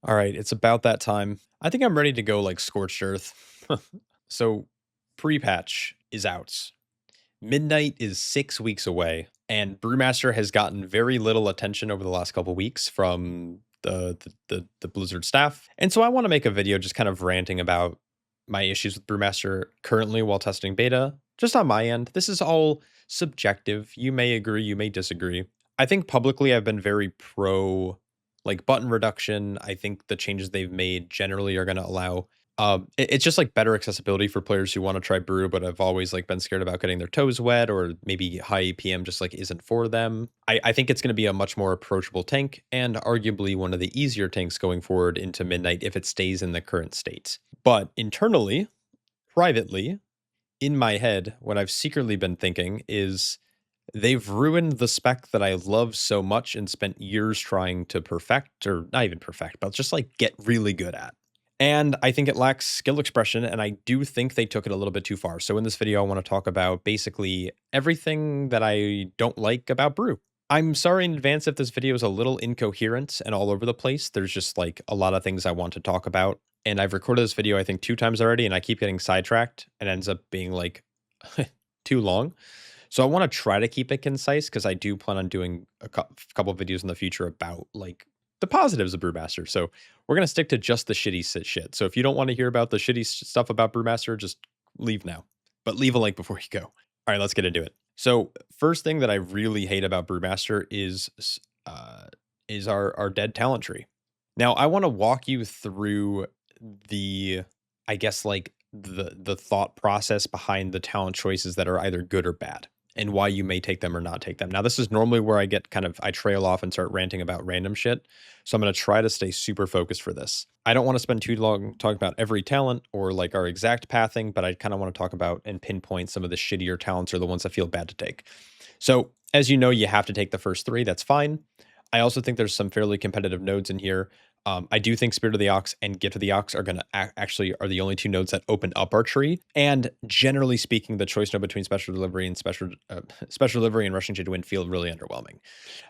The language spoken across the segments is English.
All right, it's about that time. I think I'm ready to go like scorched earth. So, pre-patch is out. Midnight is 6 weeks away, and Brewmaster has gotten very little attention over the last couple weeks from the Blizzard staff. And so I want to make a video just kind of ranting about my issues with Brewmaster currently while testing beta. Just on my end, this is all subjective. You may agree, you may disagree. I think publicly I've been very pro like button reduction. I think the changes they've made generally are going to allow it's just like better accessibility for players who want to try brew, but have always like been scared about getting their toes wet, or maybe high APM just like isn't for them. I think it's going to be a much more approachable tank, and arguably one of the easier tanks going forward into Midnight if it stays in the current state. But internally, privately, in my head, what I've secretly been thinking is they've ruined the spec that I love so much and spent years trying to perfect, or not even perfect, but just like get really good at. And I think it lacks skill expression, and I do think they took it a little bit too far. So in this video, I want to talk about basically everything that I don't like about Brew. I'm sorry in advance if this video is a little incoherent and all over the place. There's just like a lot of things I want to talk about. And I've recorded this video, I think 2 times already, and I keep getting sidetracked and ends up being like too long. So I want to try to keep it concise because I do plan on doing a couple of videos in the future about like the positives of Brewmaster. So we're going to stick to just the shitty shit. So if you don't want to hear about the shitty stuff about Brewmaster, just leave now. But leave a like before you go. All right, let's get into it. So first thing that I really hate about Brewmaster is our dead talent tree. Now I want to walk you through the, I guess like the thought process behind the talent choices that are either good or bad, and why you may take them or not take them. Now, this is normally where I trail off and start ranting about random shit. So I'm going to try to stay super focused for this. I don't want to spend too long talking about every talent or like our exact pathing, but I kind of want to talk about and pinpoint some of the shittier talents or the ones that feel bad to take. So as you know, you have to take the first 3. That's fine. I also think there's some fairly competitive nodes in here. I do think Spirit of the Ox and Gift of the Ox are going to actually are the only 2 nodes that open up our tree. And generally speaking, the choice node between Special Delivery and Special Delivery and Rushing Jade to Win feel really underwhelming.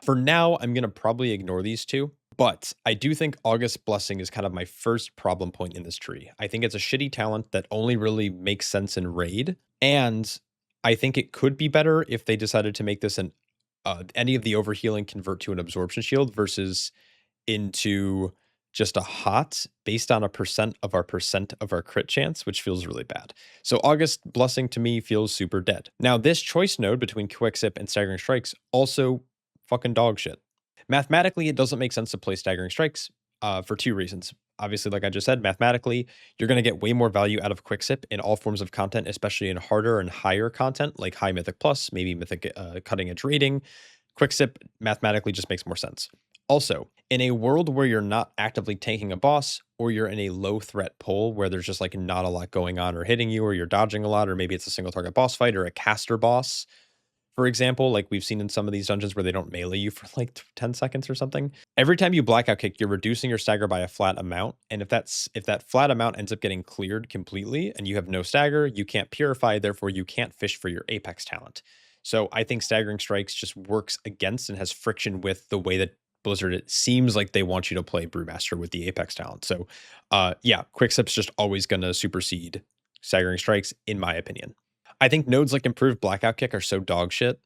For now, I'm going to probably ignore these 2. But I do think August Blessing is kind of my first problem point in this tree. I think it's a shitty talent that only really makes sense in Raid. And I think it could be better if they decided to make this any of the overhealing convert to an absorption shield versus into just a hot based on a percent of our crit chance, which feels really bad. So August Blessing to me feels super dead. Now this choice node between Quicksip and Staggering Strikes also fucking dog shit. Mathematically, it doesn't make sense to play Staggering Strikes for 2 reasons. Obviously, like I just said, mathematically, you're going to get way more value out of Quicksip in all forms of content, especially in harder and higher content, like high Mythic Plus, maybe Mythic Cutting Edge Rating. Quicksip mathematically just makes more sense. Also, in a world where you're not actively tanking a boss, or you're in a low threat pull where there's just like not a lot going on or hitting you, or you're dodging a lot, or maybe it's a single target boss fight or a caster boss, for example, like we've seen in some of these dungeons where they don't melee you for like 10 seconds or something. Every time you blackout kick, you're reducing your stagger by a flat amount. And if that flat amount ends up getting cleared completely and you have no stagger, you can't purify, therefore you can't fish for your apex talent. So I think Staggering Strikes just works against and has friction with the way that Blizzard, it seems like they want you to play Brewmaster with the apex talent. So yeah, Quicksip's just always going to supersede Staggering Strikes, in my opinion. I think nodes like Improved Blackout Kick are so dog shit.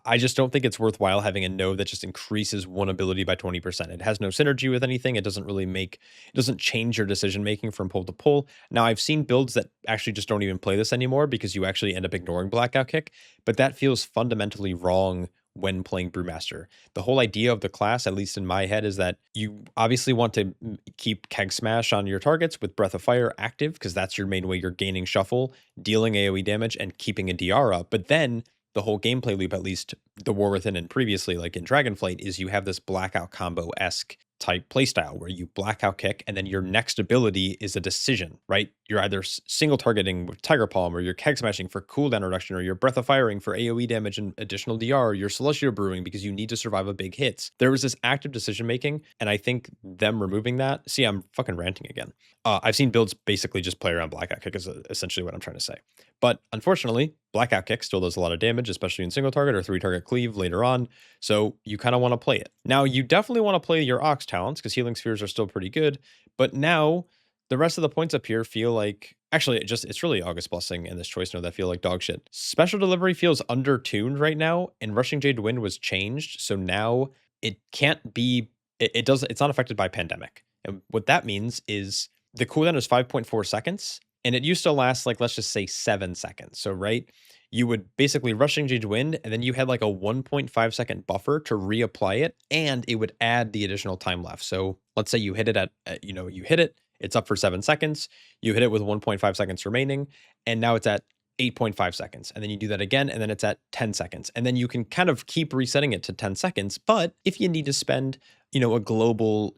I just don't think it's worthwhile having a node that just increases one ability by 20%. It has no synergy with anything. It doesn't change your decision making from pull to pull. Now, I've seen builds that actually just don't even play this anymore because you actually end up ignoring Blackout Kick, but that feels fundamentally wrong when playing Brewmaster. The whole idea of the class, at least in my head, is that you obviously want to keep Keg Smash on your targets with Breath of Fire active, because that's your main way you're gaining shuffle, dealing AoE damage, and keeping a DR up. But then the whole gameplay loop, at least the War Within and previously, like in Dragonflight, is you have this Blackout combo-esque type playstyle where you blackout kick and then your next ability is a decision, right? You're either single targeting with Tiger Palm, or you're keg smashing for cooldown reduction, or you're breath of firing for AoE damage and additional DR, or you're celestial brewing because you need to survive a big hit. There was this active decision making, and I think them removing that, see, I'm fucking ranting again. I've seen builds basically just play around blackout kick is essentially what I'm trying to say. But unfortunately, Blackout Kick still does a lot of damage, especially in single target or 3-target cleave later on, so you kind of want to play it. Now, you definitely want to play your Ox talents, because Healing Spheres are still pretty good, but now the rest of the points up here feel like... Actually, it's really August Blessing and this Choice Node that feel like dog shit. Special Delivery feels undertuned right now, and Rushing Jade Wind was changed, so now it can't be... It's not affected by Pandemic. And what that means is the cooldown is 5.4 seconds, and it used to last, like, let's just say 7 seconds. So, right, you would basically Rushing Jade Wind, and then you had like a 1.5 second buffer to reapply it, and it would add the additional time left. So let's say you hit it you hit it, it's up for 7 seconds, you hit it with 1.5 seconds remaining, and now it's at 8.5 seconds. And then you do that again, and then it's at 10 seconds. And then you can kind of keep resetting it to 10 seconds. But if you need to spend, a global,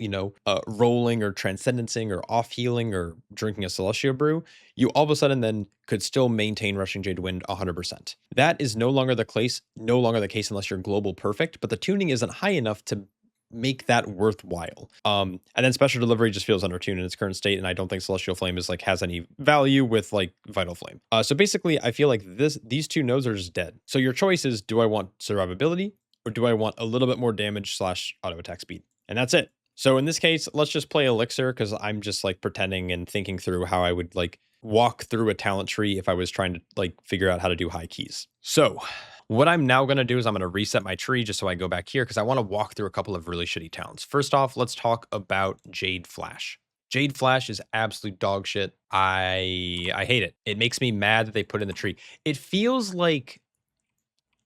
rolling or transcendencing or off healing or drinking a Celestial Brew, you all of a sudden then could still maintain Rushing Jade Wind 100%. That is no longer the case unless you're global perfect, but the tuning isn't high enough to make that worthwhile. And then Special Delivery just feels undertuned in its current state, and I don't think Celestial Flame is has any value with Vital Flame. So basically, I feel like these two nodes are just dead. So your choice is, do I want survivability, or do I want a little bit more damage / auto attack speed? And that's it. So in this case, let's just play Elixir, because I'm just pretending and thinking through how I would walk through a talent tree if I was trying to figure out how to do high keys. So what I'm now going to do is I'm going to reset my tree just so I go back here, because I want to walk through a couple of really shitty talents. First off, let's talk about Jade Flash. Jade Flash is absolute dog shit. I hate it. It makes me mad that they put it in the tree. It feels like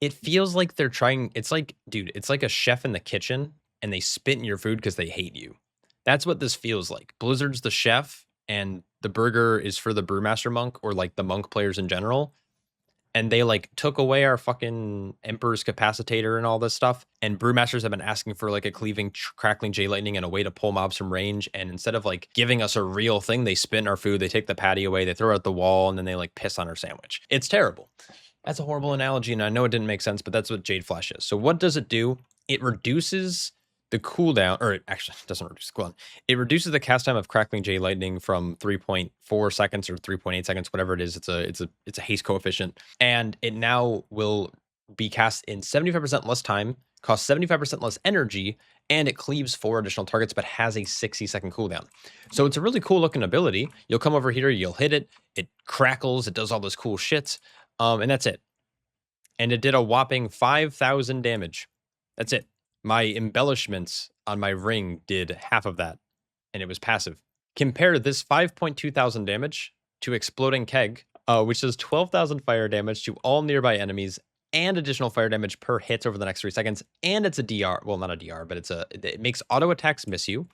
they're trying... It's dude, it's like a chef in the kitchen and they spit in your food because they hate you. That's what this feels like. Blizzard's the chef and the burger is for the Brewmaster Monk, or the monk players in general. And they took away our fucking Emperor's Capacitator and all this stuff. And Brewmasters have been asking for a cleaving, crackling J Lightning and a way to pull mobs from range. And instead of giving us a real thing, they spin our food, they take the patty away, they throw it at the wall, and then they piss on our sandwich. It's terrible. That's a horrible analogy, and I know it didn't make sense, but that's what Jade Flash is. So what does it do? It reduces the cooldown, or it actually doesn't reduce the cooldown. It reduces the cast time of Crackling J Lightning from 3.4 seconds or 3.8 seconds, whatever it is. It's a haste coefficient, and it now will be cast in 75% less time, costs 75% less energy, and it cleaves 4 additional targets, but has a 60-second cooldown. So it's a really cool looking ability. You'll come over here, you'll hit it, it crackles, it does all this cool shit, and that's it. And it did a whopping 5,000 damage. That's it. My embellishments on my ring did half of that, and it was passive. Compare this 5.2 thousand damage to Exploding Keg, which does 12,000 fire damage to all nearby enemies, and additional fire damage per hit over the next 3 seconds, and it's a DR. Well, not a DR, but it makes auto attacks miss you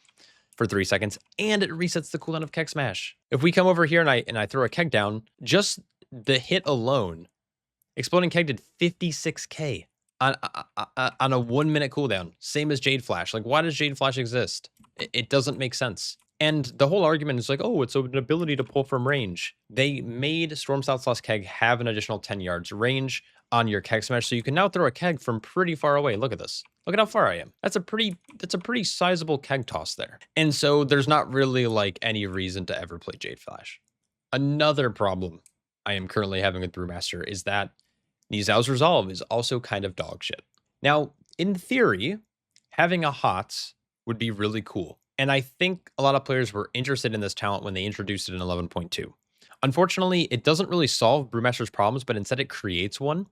for 3 seconds, and it resets the cooldown of Keg Smash. If we come over here and I throw a keg down, just the hit alone, Exploding Keg did 56k. On a 1 minute cooldown, same as Jade Flash. Why does Jade Flash exist? It doesn't make sense. And the whole argument is oh, it's an ability to pull from range. They made Storm South / Keg have an additional 10 yards range on your Keg Smash, so you can now throw a keg from pretty far away. Look at this. Look at how far I am. That's a pretty sizable keg toss there. And so there's not really any reason to ever play Jade Flash. Another problem I am currently having with Brewmaster is that Nizao's Resolve is also kind of dog shit. Now, in theory, having a HOTS would be really cool. And I think a lot of players were interested in this talent when they introduced it in 11.2. Unfortunately, it doesn't really solve Brewmaster's problems, but instead it creates one.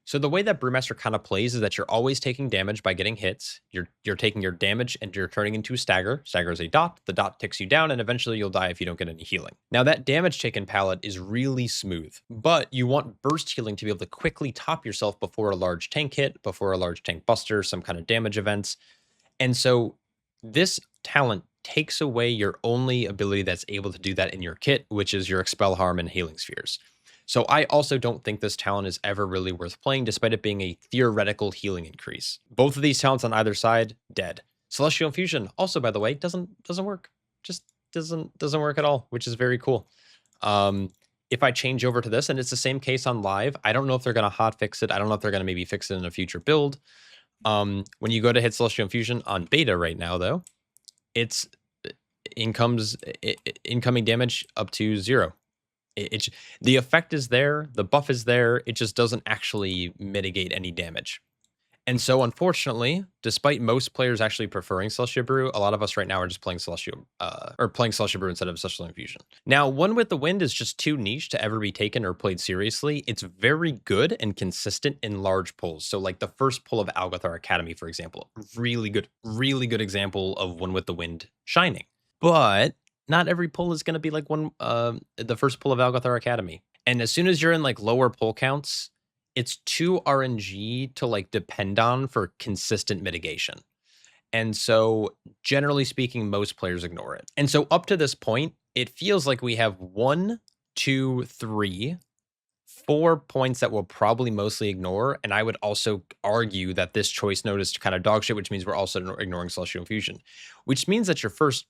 So the way that Brewmaster kind of plays is that you're always taking damage by getting hits. You're taking your damage and you're turning into Stagger. Stagger is a dot. The dot ticks you down, and eventually you'll die if you don't get any healing. Now that damage taken palette is really smooth, but you want burst healing to be able to quickly top yourself before a large tank hit, before a large tank buster, some kind of damage events. And so this talent takes away your only ability that's able to do that in your kit, which is your Expel Harm and Healing Spheres. So I also don't think this talent is ever really worth playing, despite it being a theoretical healing increase. Both of these talents on either side, dead. Celestial Infusion, also, by the way, doesn't work. Just doesn't work at all, which is very cool. If I change over to this, and it's the same case on live, I don't know if they're going to hotfix it. I don't know if they're going to maybe fix it in a future build. When you go to hit Celestial Infusion on beta right now, though, it's incoming damage up to 0. The effect is there, the buff is there, it just doesn't actually mitigate any damage. And so, unfortunately, despite most players actually preferring Celestial Brew, a lot of us right now are just playing Celestial Brew instead of Celestial Infusion. Now, One with the Wind is just too niche to ever be taken or played seriously. It's very good and consistent in large pulls. So, like the first pull of Algothar Academy, for example, really good example of One with the Wind shining. But not every pull is going to be like the first pull of Algothar Academy. And as soon as you're in like lower pull counts, it's too RNG to like depend on for consistent mitigation. And so, generally speaking, most players ignore it. And so, up to this point, it feels like we have 1, 2, 3, 4 points that we'll probably mostly ignore. And I would also argue that this choice node is kind of dog shit, which means we're also ignoring Celestial Infusion, which means that your first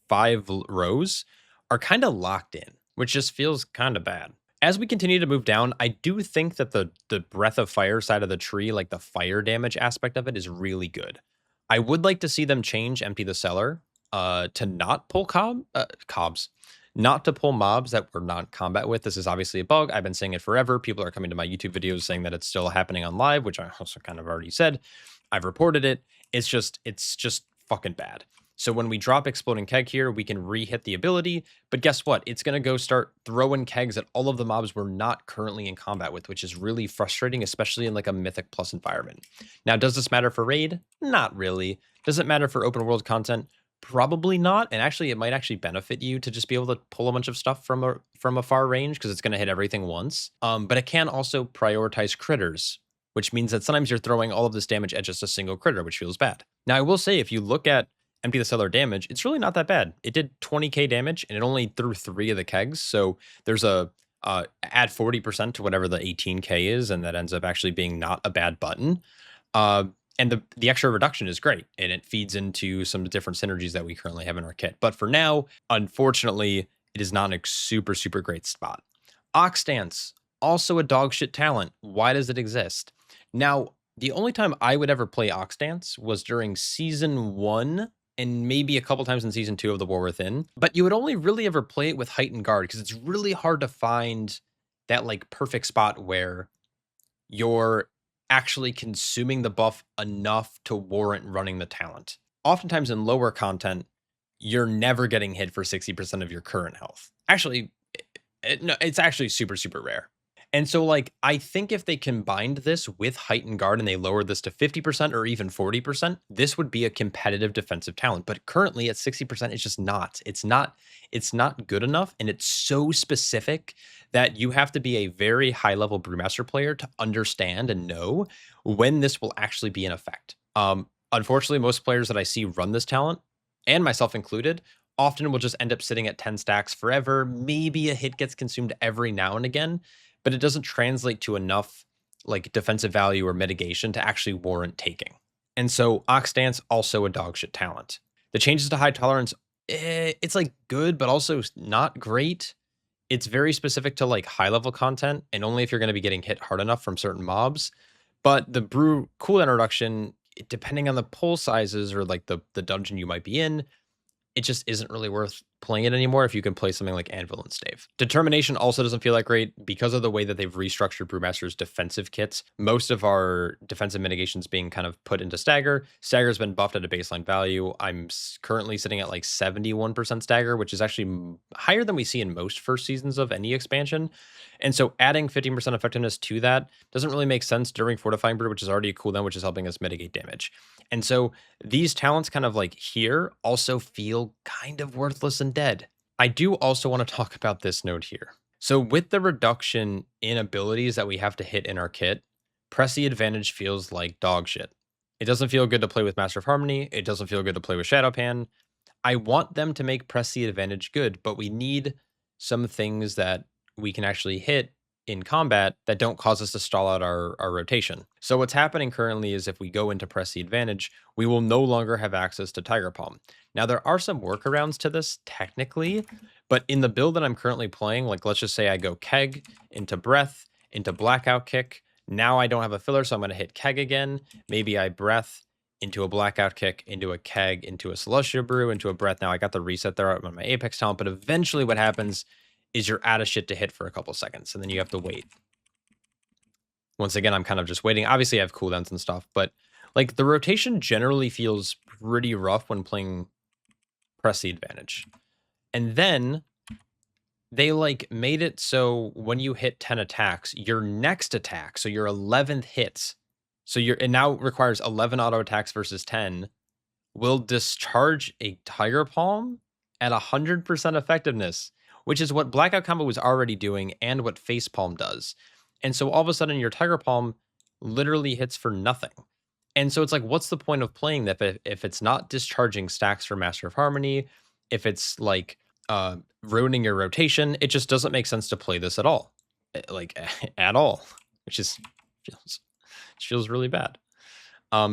5 rows are kind of locked in, which just feels kind of bad. As we continue to move down, I do think that the Breath of Fire side of the tree, like the fire damage aspect of it, is really good. I would like to see them change Empty the Cellar to not pull cobs, not to pull mobs that we're not combat with. This is obviously a bug. I've been saying it forever. People are coming to my YouTube videos saying that it's still happening on live, which I also kind of already said. I've reported it. It's just fucking bad. So when we drop Exploding Keg here, we can re-hit the ability, but guess what? It's going to go start throwing kegs at all of the mobs we're not currently in combat with, which is really frustrating, especially in like a Mythic Plus environment. Now, does this matter for Raid? Not really. Does it matter for open world content? Probably not. And actually, it might actually benefit you to just be able to pull a bunch of stuff from a far range because it's going to hit everything once. But it can also prioritize critters, which means that sometimes you're throwing all of this damage at just a single critter, which feels bad. Now, I will say, if you look at Empty the Cellar damage, it's really not that bad. It did 20k damage, and it only threw 3 of the kegs. So there's a add 40% to whatever the 18k is, and that ends up actually being not a bad button. And the extra reduction is great, and it feeds into some different synergies that we currently have in our kit. But for now, unfortunately, it is not in a super, super great spot. Ox Dance, also a dog shit talent. Why does it exist? Now, the only time I would ever play Ox Dance was during Season 1 and maybe a couple times in Season 2 of The War Within. But you would only really ever play it with Heightened Guard because it's really hard to find that like perfect spot where you're actually consuming the buff enough to warrant running the talent. Oftentimes in lower content, you're never getting hit for 60% of your current health. Actually, no, it's actually super, super rare. And so, like, I think if they combined this with Heightened Guard and they lowered this to 50% or even 40%, this would be a competitive defensive talent. But currently at 60%, it's just not. It's not good enough, and it's so specific that you have to be a very high-level Brewmaster player to understand and know when this will actually be in effect. Unfortunately, most players that I see run this talent, and myself included, often will just end up sitting at 10 stacks forever. Maybe a hit gets consumed every now and again, but it doesn't translate to enough like defensive value or mitigation to actually warrant taking. And so Ox Dance, also a dogshit talent. The changes to High Tolerance, it's like good, but also not great. It's very specific to like high level content and only if you're going to be getting hit hard enough from certain mobs. But the Brew cooldown reduction, depending on the pull sizes or like the dungeon you might be in, it just isn't really worth playing it anymore if you can play something like Anvil and Stave. Determination also doesn't feel that great because of the way that they've restructured Brewmaster's defensive kits. Most of our defensive mitigations being kind of put into Stagger. Stagger's been buffed at a baseline value. I'm currently sitting at like 71% Stagger, which is actually higher than we see in most first seasons of any expansion. And so adding 15% effectiveness to that doesn't really make sense during Fortifying Brew, which is already a cooldown, which is helping us mitigate damage. And so these talents kind of like here also feel kind of worthless and dead. I do also want to talk about this node here. So with the reduction in abilities that we have to hit in our kit, Press the Advantage feels like dog shit. It doesn't feel good to play with Master of Harmony. It doesn't feel good to play with Shado-pan. I want them to make Press the Advantage good, but we need some things that we can actually hit in combat that don't cause us to stall out our rotation. So what's happening currently is if we go into Press the Advantage, we will no longer have access to Tiger Palm. Now there are some workarounds to this technically, but in the build that I'm currently playing, like let's just say I go Keg into Breath, into Blackout Kick. Now I don't have a filler, so I'm going to hit Keg again. Maybe I Breath into a Blackout Kick, into a Keg, into a Celestial Brew, into a Breath. Now I got the reset there on my Apex talent, but eventually what happens is you're out of shit to hit for a couple seconds, and then you have to wait. Once again, I'm kind of just waiting. Obviously, I have cooldowns and stuff, but like the rotation generally feels pretty rough when playing Press the Advantage. And then they like made it so when you hit 10 attacks, your next attack, so your 11th hit, so it now requires 11 auto attacks versus 10, will discharge a Tiger Palm at 100% effectiveness, which is what Blackout combo was already doing and what Face Palm does. And so all of a sudden your Tiger Palm literally hits for nothing. And so it's like, what's the point of playing that if it's not discharging stacks for Master of Harmony, if it's like ruining your rotation, it just doesn't make sense to play this at all. Like at all, which is feels really bad.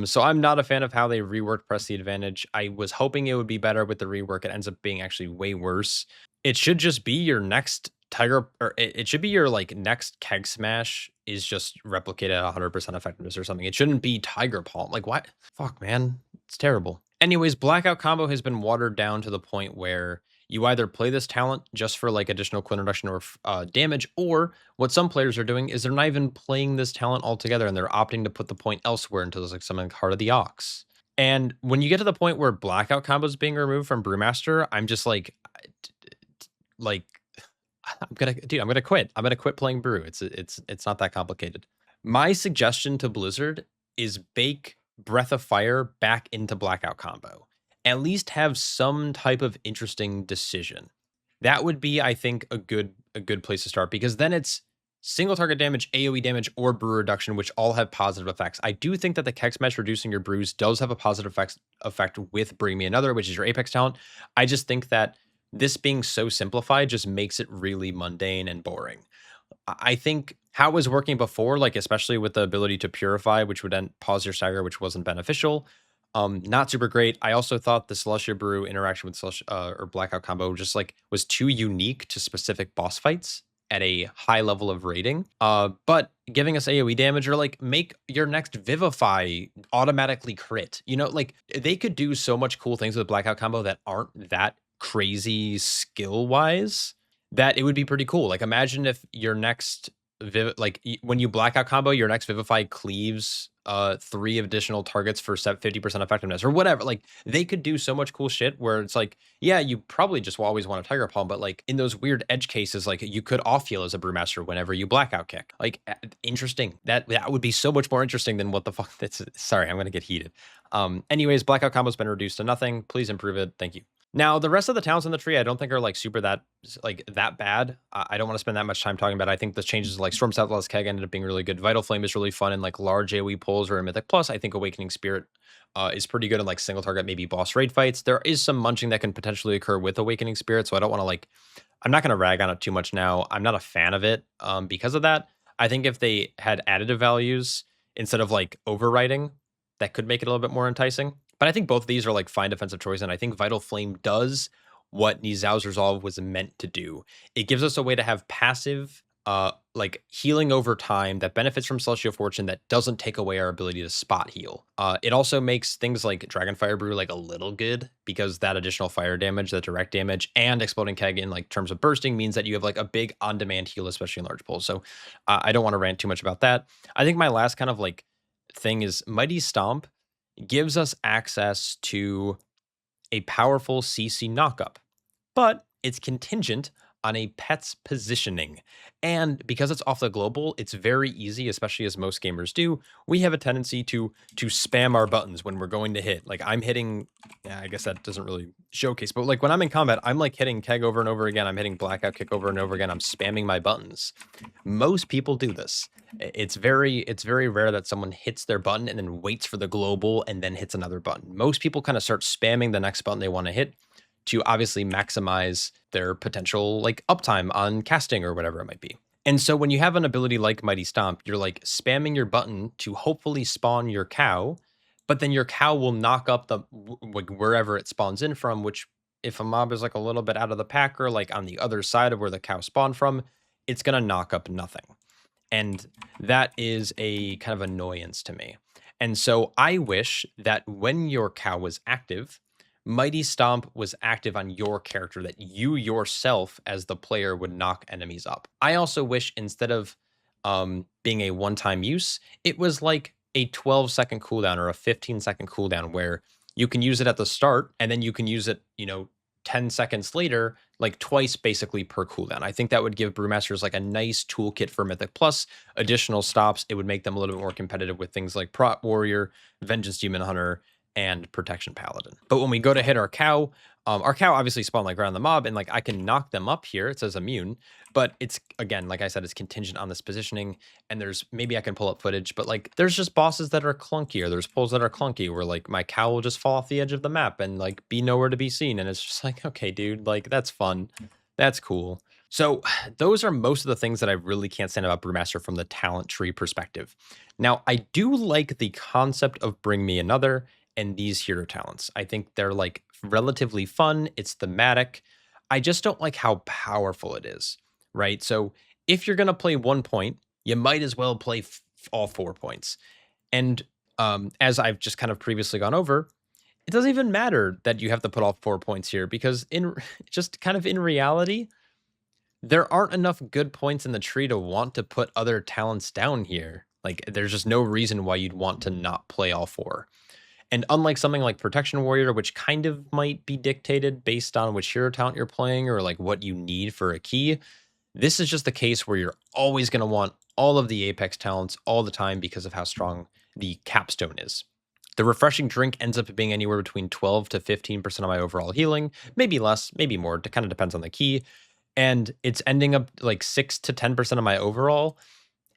So I'm not a fan of how they reworked Press the Advantage. I was hoping it would be better with the rework. It ends up being actually way worse. It should just be your next Tiger, or it should be your like next Keg Smash is just replicated at 100% effectiveness or something. It shouldn't be Tiger Palm. Like what? Fuck, man. It's terrible. Anyways, Blackout combo has been watered down to the point where you either play this talent just for like additional quick reduction or damage, or what some players are doing is they're not even playing this talent altogether and they're opting to put the point elsewhere into like something like Heart of the Ox. And when you get to the point where Blackout combo is being removed from Brewmaster, I'm just like I'm gonna quit. I'm gonna quit playing Brew. It's not that complicated. My suggestion to Blizzard is bake Breath of Fire back into Blackout combo. At least have some type of interesting decision. That would be, I think, a good place to start, because then it's single target damage, AoE damage, or brew reduction, which all have positive effects. I do think that the Keg Smash reducing your brews does have a positive effect with Bring Me Another, which is your Apex talent. I just think that this being so simplified just makes it really mundane and boring. I think how it was working before, like especially with the ability to purify, which would then pause your stagger, which wasn't beneficial. Not super great. I also thought the Celestia Brew interaction with or Blackout combo just like was too unique to specific boss fights at a high level of rating. But giving us AoE damage, or like make your next Vivify automatically crit. You know, like they could do so much cool things with Blackout combo that aren't that crazy skill wise, that it would be pretty cool. Like imagine if your next when you Blackout combo, your next Vivify cleaves 3 additional targets for 50% effectiveness or whatever. Like they could do so much cool shit where it's like, yeah, you probably just will always want a Tiger Palm, but like in those weird edge cases, like you could off heal as a Brewmaster whenever you Blackout kick. Like interesting. That would be so much more interesting than what the fuck. Sorry, I'm gonna get heated. Anyways, Blackout combo's been reduced to nothing. Please improve it. Thank you. Now, the rest of the talents in the tree, I don't think are like super that bad. I don't want to spend that much time talking about it. I think the changes like Storm Southwest Keg ended up being really good. Vital Flame is really fun in like large AoE pulls or in Mythic Plus. I think Awakening Spirit is pretty good in like single target, maybe boss raid fights. There is some munching that can potentially occur with Awakening Spirit, so I don't want to I'm not going to rag on it too much now. I'm not a fan of it because of that. I think if they had additive values instead of like overriding, that could make it a little bit more enticing. But I think both of these are like fine defensive choice, and I think Vital Flame does what Nizao's Resolve was meant to do. It gives us a way to have passive like healing over time that benefits from Celestial Fortune that doesn't take away our ability to spot heal. It also makes things like Dragonfire Brew like a little good, because that additional fire damage, that direct damage, and Exploding Keg in like terms of bursting means that you have like a big on-demand heal, especially in large pulls. So I don't want to rant too much about that. I think my last kind of like thing is Mighty Stomp gives us access to a powerful CC knockup, but it's contingent on a pet's positioning. And because it's off the global, it's very easy, especially as most gamers do. We have a tendency to spam our buttons when we're going to hit. Like I'm hitting, yeah, I guess that doesn't really showcase, but like when I'm in combat, I'm like hitting Keg over and over again. I'm hitting Blackout kick over and over again. I'm spamming my buttons. Most people do this. It's very rare that someone hits their button and then waits for the global and then hits another button. Most people kind of start spamming the next button they want to hit to obviously maximize their potential like uptime on casting or whatever it might be. And so when you have an ability like Mighty Stomp, you're like spamming your button to hopefully spawn your cow, but then your cow will knock up the like wherever it spawns in from, which if a mob is like a little bit out of the pack or like on the other side of where the cow spawned from, it's going to knock up nothing. And that is a kind of annoyance to me. And so I wish that when your cow was active, Mighty Stomp was active on your character that you yourself as the player would knock enemies up. I also wish instead of being a one-time use, it was like a 12-second cooldown or a 15-second cooldown where you can use it at the start and then you can use it, 10 seconds later, like twice basically per cooldown. I think that would give brewmasters like a nice toolkit for Mythic Plus, additional stops. It would make them a little bit more competitive with things like Prot Warrior, Vengeance Demon Hunter, and Protection Paladin. But when we go to hit our cow obviously spawned like around the mob, and like I can knock them up here. It says immune, but it's, again, like I said, it's contingent on this positioning. And there's, maybe I can pull up footage, but like there's just bosses that are clunky, or there's pulls that are clunky where like my cow will just fall off the edge of the map and like be nowhere to be seen. And it's just like, okay, dude, like that's fun. That's cool. So those are most of the things that I really can't stand about Brewmaster from the talent tree perspective. Now, I do like the concept of Bring Me Another and these hero talents. I think they're like relatively fun. It's thematic. I just don't like how powerful it is, right? So if you're going to play 1 point, you might as well play all 4 points. And as I've just kind of previously gone over, it doesn't even matter that you have to put all 4 points here, because in just kind of in reality, there aren't enough good points in the tree to want to put other talents down here. Like there's just no reason why you'd want to not play all 4. And unlike something like Protection Warrior, which kind of might be dictated based on which hero talent you're playing or like what you need for a key, this is just the case where you're always going to want all of the Apex talents all the time because of how strong the capstone is. The refreshing drink ends up being anywhere between 12 to 15% of my overall healing, maybe less, maybe more. It kind of depends on the key. And it's ending up like 6 to 10% of my overall.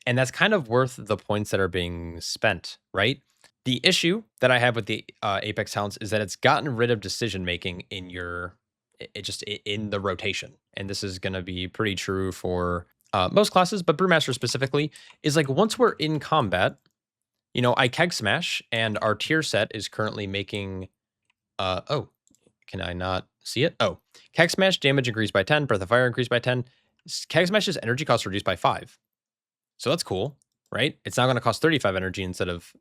And that's kind of worth the points that are being spent, right? The issue that I have with the Apex talents is that it's gotten rid of decision making in in the rotation, and this is going to be pretty true for most classes, but Brewmaster specifically is like once we're in combat, I keg smash, and our tier set is currently making. Oh, can I not see it? Oh, keg smash damage increased by 10, breath of fire increased by 10, keg smash's energy cost reduced by 5. So that's cool, right? It's now going to cost 35 energy instead of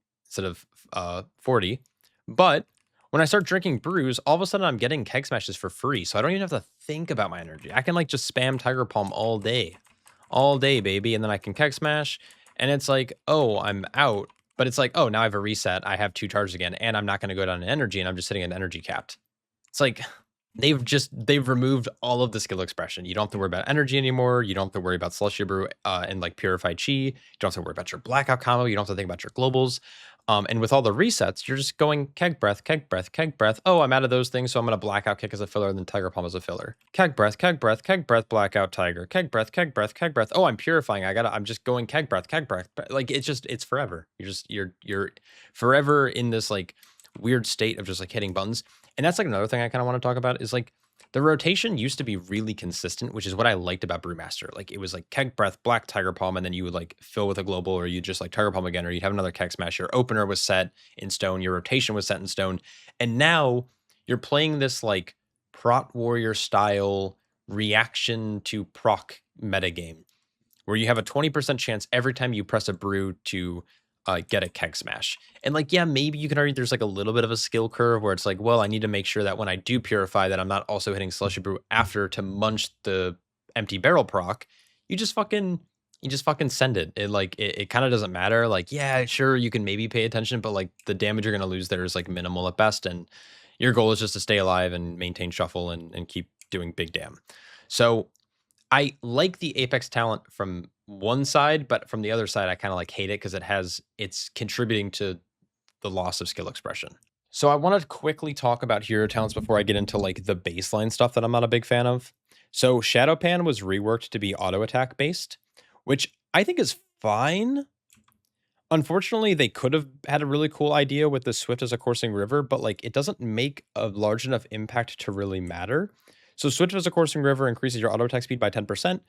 40. But when I start drinking brews, all of a sudden I'm getting keg smashes for free. So I don't even have to think about my energy. I can like just spam Tiger Palm all day, baby. And then I can keg smash, and it's like, oh, I'm out. But it's like, oh, now I have a reset. I have 2 charges again, and I'm not going to go down in energy, and I'm just sitting at energy capped. It's like they've removed all of the skill expression. You don't have to worry about energy anymore. You don't have to worry about Slushy Brew and like Purified Chi. You don't have to worry about your Blackout combo. You don't have to think about your globals. And with all the resets, you're just going keg breath, keg breath, keg breath. Oh, I'm out of those things, so I'm going to Blackout kick as a filler and then Tiger Palm as a filler. Keg breath, keg breath, keg breath, Blackout Tiger. Keg breath, keg breath, keg breath. Oh, I'm purifying. I'm just going keg breath, keg breath. Like it's forever. You're forever in this like weird state of just like hitting buttons. And that's like another thing I kind of want to talk about is like the rotation used to be really consistent, which is what I liked about Brewmaster. Like it was like keg breath, black Tiger Palm, and then you would like fill with a global, or you just like Tiger Palm again, or you'd have another keg smash. Your opener was set in stone, your rotation was set in stone, and now you're playing this like Prot Warrior style reaction to proc metagame, where you have a 20% chance every time you press a brew to get a keg smash. And like, yeah, maybe you can argue there's like a little bit of a skill curve where it's like, well, I need to make sure that when I do purify that I'm not also hitting Slushy Brew after to munch the empty barrel proc. You just fucking send it. It kind of doesn't matter. Like, yeah, sure, you can maybe pay attention, but like the damage you're gonna lose there is like minimal at best. And your goal is just to stay alive and maintain shuffle and keep doing big damn. So I like the Apex talent from one side, but from the other side, I kind of like hate it because it's contributing to the loss of skill expression. So I want to quickly talk about hero talents before I get into like the baseline stuff that I'm not a big fan of. So Shado-pan was reworked to be auto attack based, which I think is fine. Unfortunately, they could have had a really cool idea with the Swift as a coursing river, but like it doesn't make a large enough impact to really matter. So Swift as a coursing river increases your auto attack speed by 10%.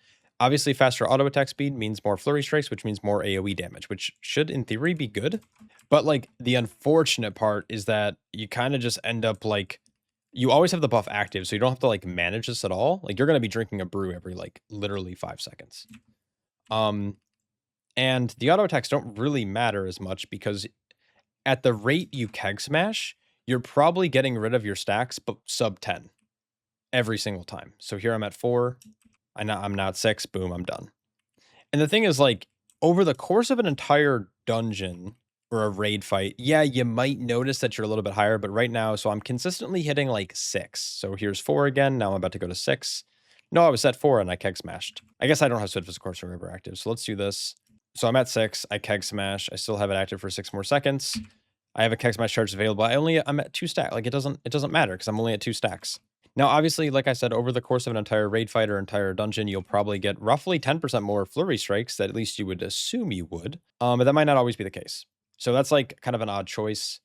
Obviously, faster auto attack speed means more flurry strikes, which means more AoE damage, which should in theory be good. But like the unfortunate part is that you kind of just end up like you always have the buff active, so you don't have to like manage this at all. Like you're going to be drinking a brew every like literally 5 seconds. And the auto attacks don't really matter as much because at the rate you keg smash, you're probably getting rid of your stacks, but sub 10 every single time. So here I'm at 4. I'm now at 6. Boom, I'm done. And the thing is, like, over the course of an entire dungeon or a raid fight, yeah, you might notice that you're a little bit higher, but right now, so I'm consistently hitting like 6. So here's 4 again. Now I'm about to go to 6. No, I was at 4 and I keg smashed. I guess I don't have Swift as a Corpse Remover active, so let's do this. So I'm at 6. I keg smash. I still have it active for 6 more seconds. I have a keg smash charge available. I'm at 2 stacks. Like, it doesn't matter because I'm only at 2 stacks. Now, obviously, like I said, over the course of an entire raid fight or entire dungeon, you'll probably get roughly 10% more flurry strikes that at least you would assume you would. But that might not always be the case. So that's like kind of an odd choice.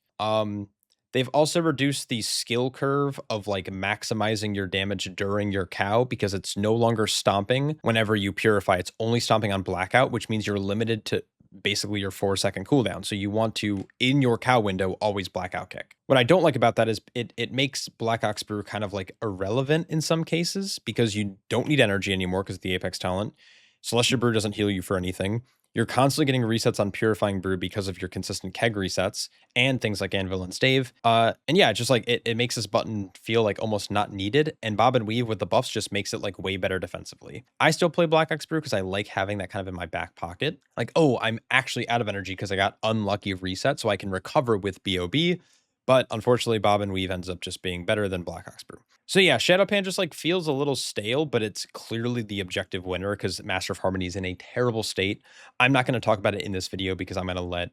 They've also reduced the skill curve of like maximizing your damage during your cow because it's no longer stomping whenever you purify. It's only stomping on Blackout, which means you're limited to basically your 4-second cooldown. So you want to, in your cow window, always Blackout kick. What I don't like about that is it makes Black Ox Brew kind of like irrelevant in some cases because you don't need energy anymore because of the Apex talent. Celestial Brew doesn't heal you for anything. You're constantly getting resets on Purifying Brew because of your consistent keg resets and things like Anvil and Stave. And yeah, just like it makes this button feel like almost not needed. And Bob and Weave with the buffs just makes it like way better defensively. I still play Black Ox Brew because I like having that kind of in my back pocket. Like, oh, I'm actually out of energy because I got unlucky reset, so I can recover with BOB. But unfortunately, Bob and Weave ends up just being better than Black Ox Brew. So yeah, Shado-pan just like feels a little stale, but it's clearly the objective winner because Master of Harmony is in a terrible state. I'm not going to talk about it in this video because I'm going to let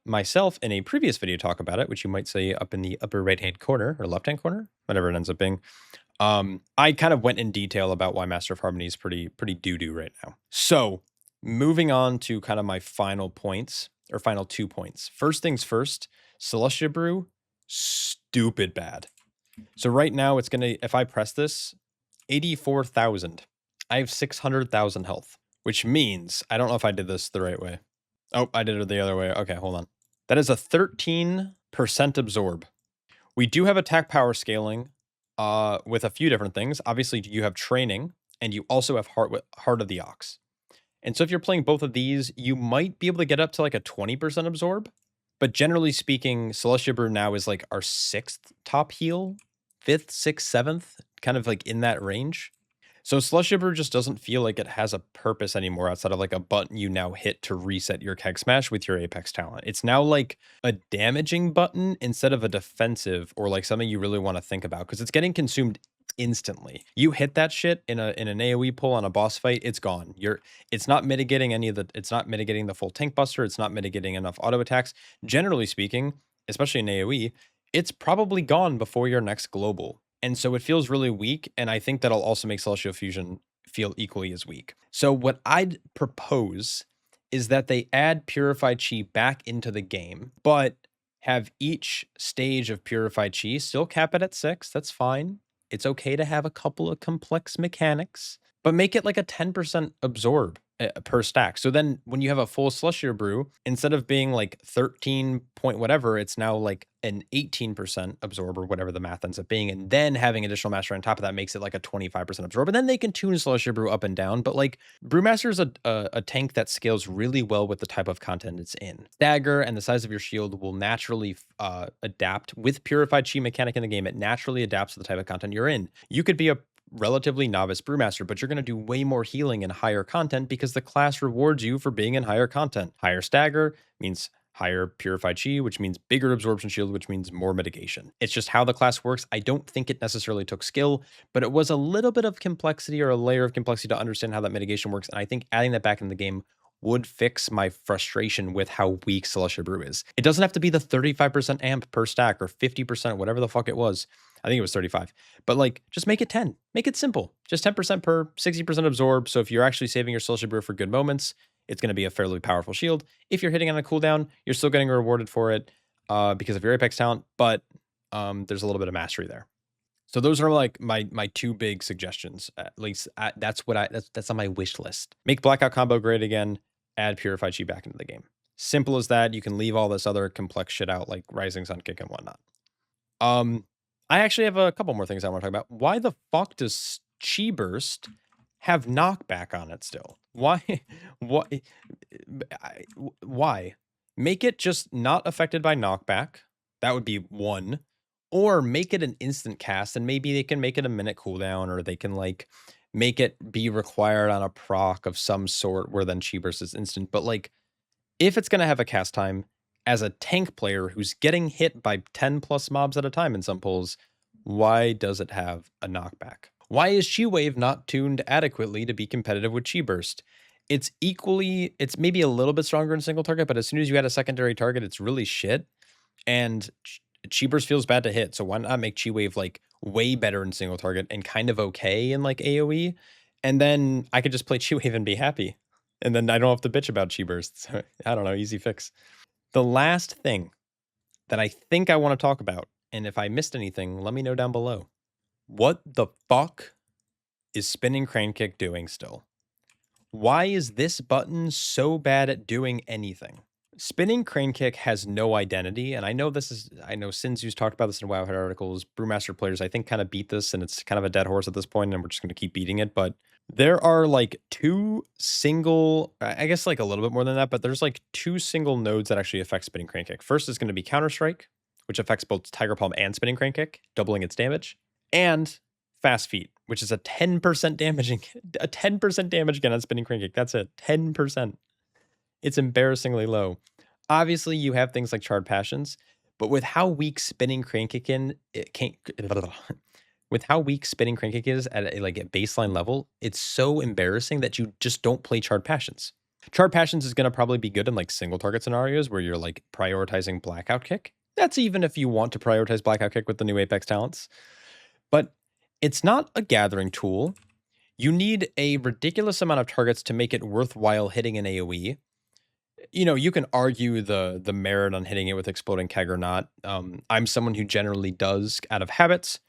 myself in a previous video talk about it, which you might say up in the upper right-hand corner or left-hand corner, whatever it ends up being. I kind of went in detail about why Master of Harmony is pretty doo-doo right now. So moving on to kind of my final points or final 2 points. First things first, Celestia Brew, stupid bad. So right now it's going to, if I press this, 84,000. I have 600,000 health, which means, I don't know if I did this the right way. Oh, I did it the other way. Okay, hold on. That is a 13% absorb. We do have attack power scaling with a few different things. Obviously, you have training, and you also have Heart of the Ox. And so if you're playing both of these, you might be able to get up to like a 20% absorb. But generally speaking, Celestia Brew now is like our 6th top heal, 5th, 6th, 7th, kind of like in that range. So Celestia Brew just doesn't feel like it has a purpose anymore outside of like a button you now hit to reset your keg smash with your Apex talent. It's now like a damaging button instead of a defensive or like something you really want to think about because it's getting consumed instantly. You hit that shit in an AoE pull on a boss fight, it's gone. It's not mitigating it's not mitigating the full tank buster, it's not mitigating enough auto attacks. Generally speaking, especially in AoE, it's probably gone before your next global. And so it feels really weak, and I think that'll also make Celestial Fusion feel equally as weak. So what I'd propose is that they add Purified Chi back into the game, but have each stage of Purified Chi still cap it at 6. That's fine. It's okay to have a couple of complex mechanics, but make it like a 10% absorb per stack. So then when you have a full Celestial Brew, instead of being like 13 point whatever, it's now like an 18% absorb or whatever the math ends up being. And then having additional mastery on top of that makes it like a 25% absorb. And then they can tune Celestial Brew up and down. But like Brewmaster is a tank that scales really well with the type of content it's in. Stagger and the size of your shield will naturally adapt with Purified Chi mechanic in the game. It naturally adapts to the type of content you're in. You could be a relatively novice Brewmaster, but you're going to do way more healing in higher content because the class rewards you for being in higher content. Higher stagger means higher purified chi, which means bigger absorption shield, which means more mitigation. It's just how the class works. I don't think it necessarily took skill, but it was a little bit of complexity or a layer of complexity to understand how that mitigation works. And I think adding that back in the game would fix my frustration with how weak Celestial Brew is. It doesn't have to be the 35% amp per stack or 50%, whatever the fuck it was. I think it was 35. But like, just make it 10. Make it simple. Just 10% per, 60% absorb. So if you're actually saving your Celestial Brew for good moments, it's going to be a fairly powerful shield. If you're hitting on a cooldown, you're still getting rewarded for it because of your Apex talent, but there's a little bit of mastery there. So those are like my two big suggestions. At least that's on my wish list. Make Blackout combo great again. Add Purified Chi back into the game. Simple as that. You can leave all this other complex shit out like Rising Sun Kick and whatnot. I actually have a couple more things I want to talk about. Why the fuck does Chi Burst have knockback on it still? Why? Why? Make it just not affected by knockback. That would be one. Or make it an instant cast, and maybe they can make it a minute cooldown, or they can, like, make it be required on a proc of some sort where then Chi Burst is instant. But, like, if it's gonna have a cast time, as a tank player who's getting hit by 10 plus mobs at a time in some pulls, why does it have a knockback? Why is Chi Wave not tuned adequately to be competitive with Chi Burst? It's maybe a little bit stronger in single target, but as soon as you add a secondary target, it's really shit. And Chi Burst feels bad to hit, so why not make Chi Wave, like, way better in single target and kind of okay in, like, AoE? And then I could just play Chi Wave and be happy. And then I don't have to bitch about Chi Burst. So, I don't know, easy fix. The last thing that I think I want to talk about, and if I missed anything, let me know down below. What the fuck is spinning crane kick doing still? Why is this button so bad at doing anything? Spinning crane kick has no identity, and I know Sinzu's talked about this in Wowhead articles. Brewmaster players, I think, kind of beat this, and it's kind of a dead horse at this point, and we're just going to keep beating it. But there are like I guess like a little bit more than that, but there's like two single nodes that actually affect spinning crane kick. First is going to be Counter Strike, which affects both Tiger Palm and spinning crane kick, doubling its damage, and Fast Feet, which is a 10% damaging, a 10% damage again on spinning crane kick. That's it, 10%. It's embarrassingly low. Obviously, you have things like Charred Passions, but with how weak spinning crane kick with how weak spinning crane kick is at a baseline level, it's so embarrassing that you just don't play Charred Passions. Charred Passions is going to probably be good in like single target scenarios where you're like prioritizing Blackout Kick. That's even if you want to prioritize Blackout Kick with the new Apex talents. But it's not a gathering tool. You need a ridiculous amount of targets to make it worthwhile hitting an AoE. You know, you can argue the merit on hitting it with Exploding Keg or not. I'm someone who generally does out of habits.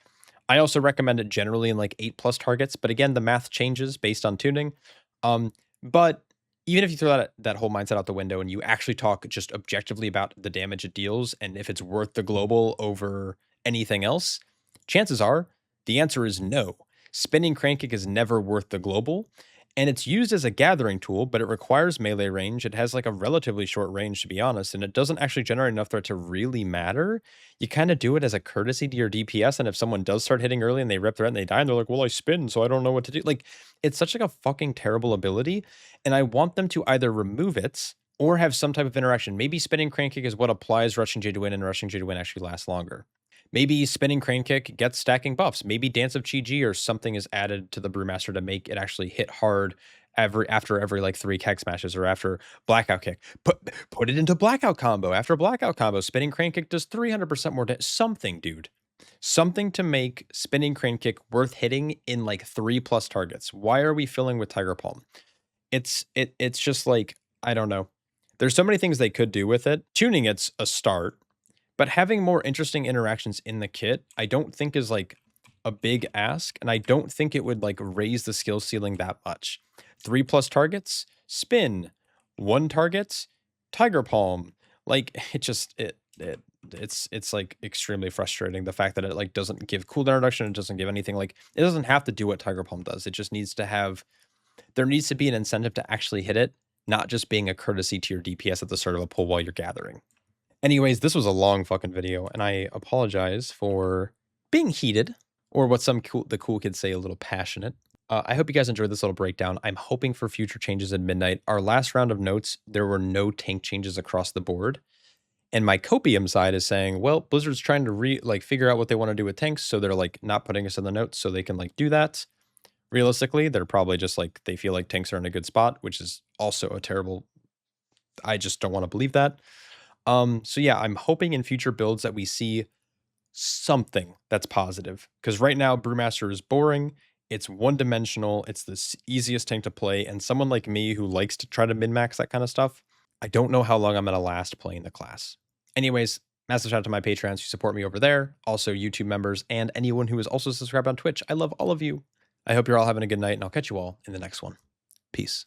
I also recommend it generally in like 8+ targets, but again, the math changes based on tuning. But even if you throw that whole mindset out the window and you actually talk just objectively about the damage it deals and if it's worth the global over anything else, chances are the answer is no. Spinning crane kick is never worth the global, and it's used as a gathering tool, but it requires melee range. It has like a relatively short range, to be honest, and it doesn't actually generate enough threat to really matter. You kind of do it as a courtesy to your DPS, and if someone does start hitting early and they rip threat and they die, and they're like, well, I spin, so I don't know what to do. Like, it's such like a fucking terrible ability, and I want them to either remove it or have some type of interaction. Maybe spinning crane kick is what applies rushing Jade to win, and rushing Jade to win actually lasts longer. Maybe spinning crane kick gets stacking buffs. Maybe Dance of Chi-Ji or something is added to the Brewmaster to make it actually hit hard after every like 3 keg smashes or after Blackout Kick. Put it into Blackout combo. After Blackout combo, spinning crane kick does 300% more damage. Something, dude. Something to make spinning crane kick worth hitting in like 3+ targets. Why are we filling with Tiger Palm? It's just like, I don't know. There's so many things they could do with it. Tuning it's a start. But having more interesting interactions in the kit, I don't think is like a big ask, and I don't think it would like raise the skill ceiling that much. 3+ targets, spin. 1 target, Tiger Palm. Like it's like extremely frustrating, the fact that it like doesn't give cooldown reduction, it doesn't give anything. Like, it doesn't have to do what Tiger Palm does. It just needs to have, there needs to be an incentive to actually hit it, not just being a courtesy to your DPS at the start of a pull while you're gathering. Anyways, this was a long fucking video, and I apologize for being heated, or what the cool kids say, a little passionate. I hope you guys enjoyed this little breakdown. I'm hoping for future changes at midnight. Our last round of notes, there were no tank changes across the board. And my copium side is saying, well, Blizzard's trying to figure out what they want to do with tanks, so they're like not putting us in the notes so they can like do that. Realistically, they're probably just like, they feel like tanks are in a good spot, which is also a terrible, I just don't want to believe that. So yeah, I'm hoping in future builds that we see something that's positive, because right now Brewmaster is boring. It's one-dimensional. It's the easiest tank to play, and someone like me who likes to try to min-max that kind of stuff, I don't know how long I'm going to last playing the class. Anyways, massive shout out to my patrons who support me over there, also YouTube members, and anyone who is also subscribed on Twitch. I love all of you. I hope you're all having a good night, and I'll catch you all in the next one. Peace.